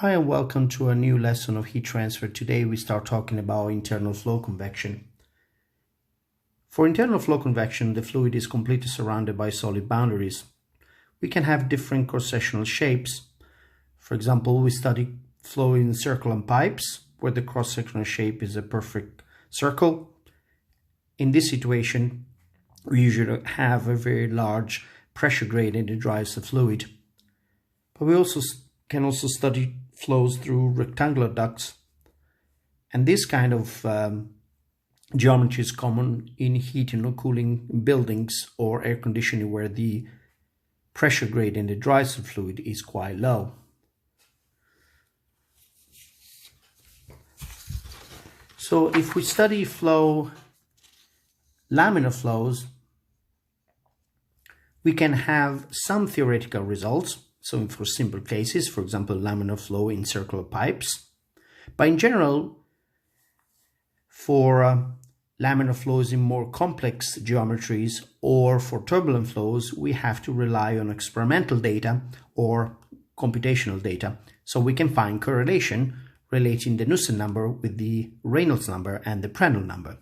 Hi and welcome to a new lesson of heat transfer. Today we start talking about internal flow convection. For internal flow convection, the fluid is completely surrounded by solid boundaries. We can have different cross-sectional shapes. For example, we study flow in circle and pipes, where the cross-sectional shape is a perfect circle. In this situation, we usually have a very large pressure gradient that drives the fluid. But we can also study flows through rectangular ducts, and this kind of geometry is common in heating or cooling buildings or air conditioning, where the pressure gradient that drives the fluid is quite low. So if we study laminar flows, we can have some theoretical results. So for simple cases, for example, laminar flow in circular pipes. But in general, for laminar flows in more complex geometries or for turbulent flows, we have to rely on experimental data or computational data. So we can find correlation relating the Nusselt number with the Reynolds number and the Prandtl number.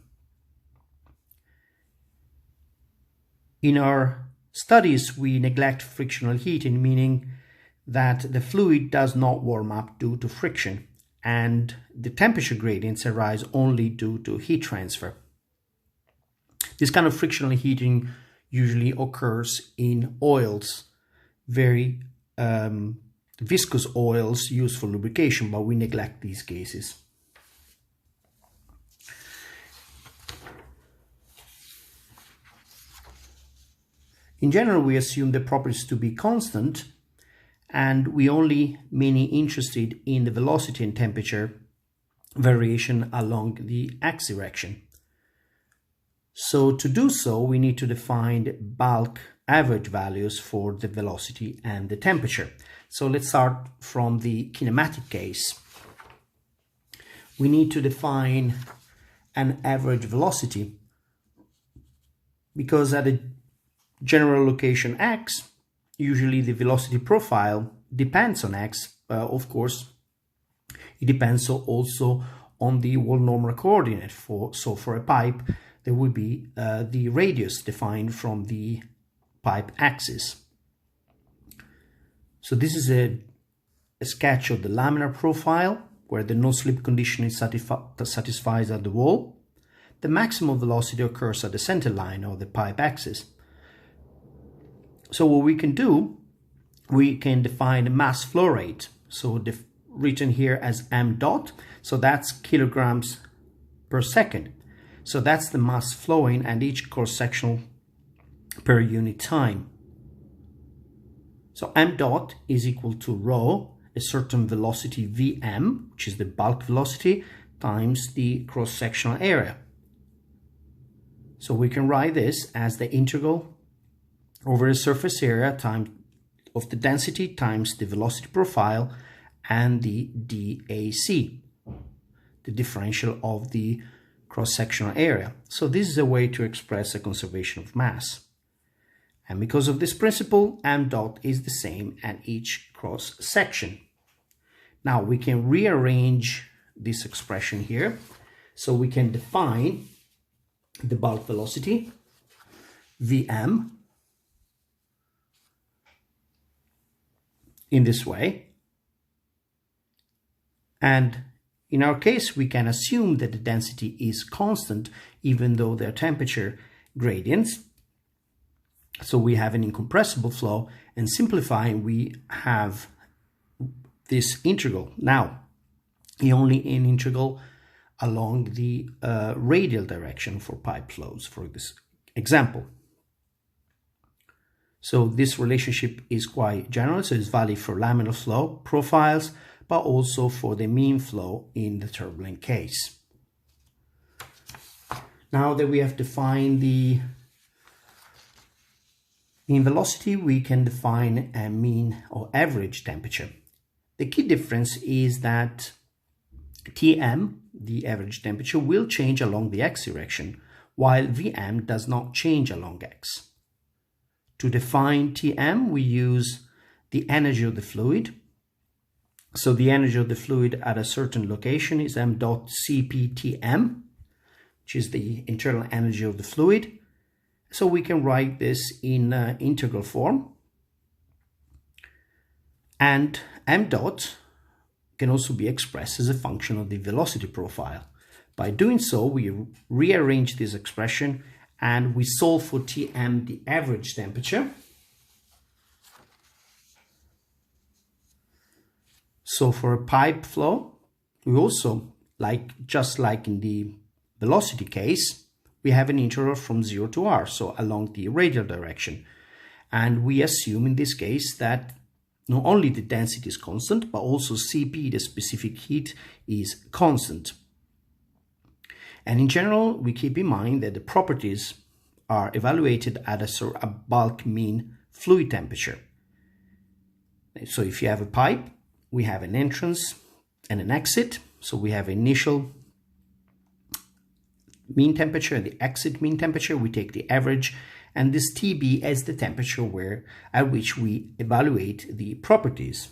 In our studies, we neglect frictional heating, meaning that the fluid does not warm up due to friction, and the temperature gradients arise only due to heat transfer. This kind of frictional heating usually occurs in oils, very viscous oils used for lubrication, but we neglect these cases. In general, we assume the properties to be constant, and we only mainly interested in the velocity and temperature variation along the x direction. So to do so, we need to define bulk average values for the velocity and the temperature. So let's start from the kinematic case. We need to define an average velocity, because at a general location x, usually the velocity profile depends on x. Of course, it depends also on the wall normal coordinate. So for a pipe, there would be the radius defined from the pipe axis. So this is a sketch of the laminar profile, where the no-slip condition is satisfied at the wall. The maximum velocity occurs at the center line of the pipe axis. So what we can do, we can define mass flow rate. So written here as m dot, so that's kilograms per second. So that's the mass flowing at each cross-sectional per unit time. So m dot is equal to rho, a certain velocity Vm, which is the bulk velocity, times the cross-sectional area. So we can write this as the integral over the surface area of the density times the velocity profile and the dAc, the differential of the cross-sectional area. So this is a way to express a conservation of mass. And because of this principle, m dot is the same at each cross-section. Now we can rearrange this expression here. So we can define the bulk velocity, Vm, in this way. And in our case, we can assume that the density is constant, even though there are temperature gradients. So we have an incompressible flow, and simplifying, we have this integral. Now, only an integral along the radial direction for pipe flows, for this example. So this relationship is quite general, so it's valid for laminar flow profiles, but also for the mean flow in the turbulent case. Now that we have defined the mean velocity, we can define a mean or average temperature. The key difference is that Tm, the average temperature, will change along the x direction, while Vm does not change along x. To define Tm, we use the energy of the fluid. So the energy of the fluid at a certain location is m dot CPTM, which is the internal energy of the fluid. So we can write this in integral form. And m dot can also be expressed as a function of the velocity profile. By doing so, we rearrange this expression and we solve for Tm, the average temperature. So for a pipe flow, we also, just like in the velocity case, we have an interval from 0 to r, so along the radial direction. And we assume in this case that not only the density is constant, but also Cp, the specific heat, is constant. And in general, we keep in mind that the properties are evaluated at a bulk mean fluid temperature. So if you have a pipe, we have an entrance and an exit. So we have initial mean temperature and the exit mean temperature. We take the average, and this Tb as the temperature at which we evaluate the properties.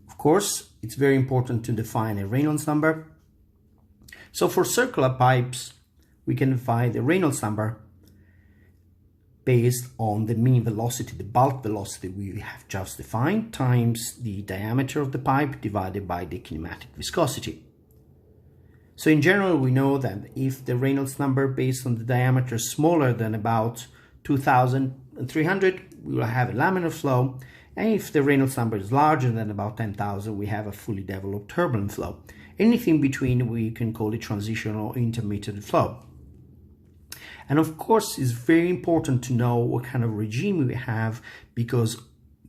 Of course, it's very important to define a Reynolds number. So for circular pipes, we can define the Reynolds number based on the mean velocity, the bulk velocity we have just defined, times the diameter of the pipe divided by the kinematic viscosity. So in general, we know that if the Reynolds number based on the diameter is smaller than about 2,300, we will have a laminar flow. And if the Reynolds number is larger than about 10,000, we have a fully developed turbulent flow. Anything between, we can call it transitional or intermittent flow. And of course, it's very important to know what kind of regime we have, because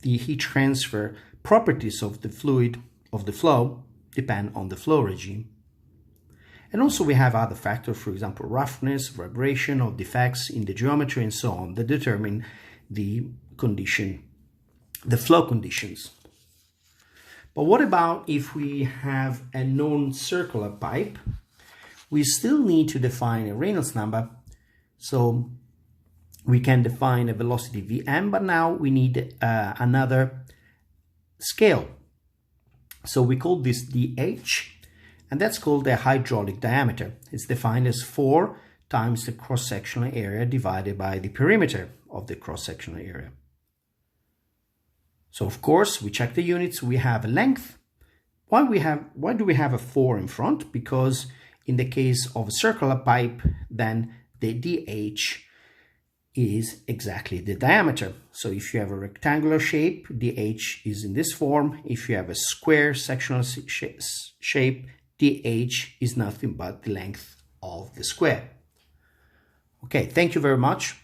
the heat transfer properties of the fluid, of the flow, depend on the flow regime. And also we have other factors, for example, roughness, vibration, or defects in the geometry and so on, that determine the condition, the flow conditions. But what about if we have a non-circular pipe? We still need to define a Reynolds number. So we can define a velocity Vm, but now we need another scale. So we call this dH, and that's called the hydraulic diameter. It's defined as 4 times the cross-sectional area divided by the perimeter of the cross-sectional area. So of course, we check the units. We have a length. Why do we have a 4 in front? Because in the case of a circular pipe, then the dH is exactly the diameter. So if you have a rectangular shape, dH is in this form. If you have a square sectional shape, dH is nothing but the length of the square. Okay, thank you very much.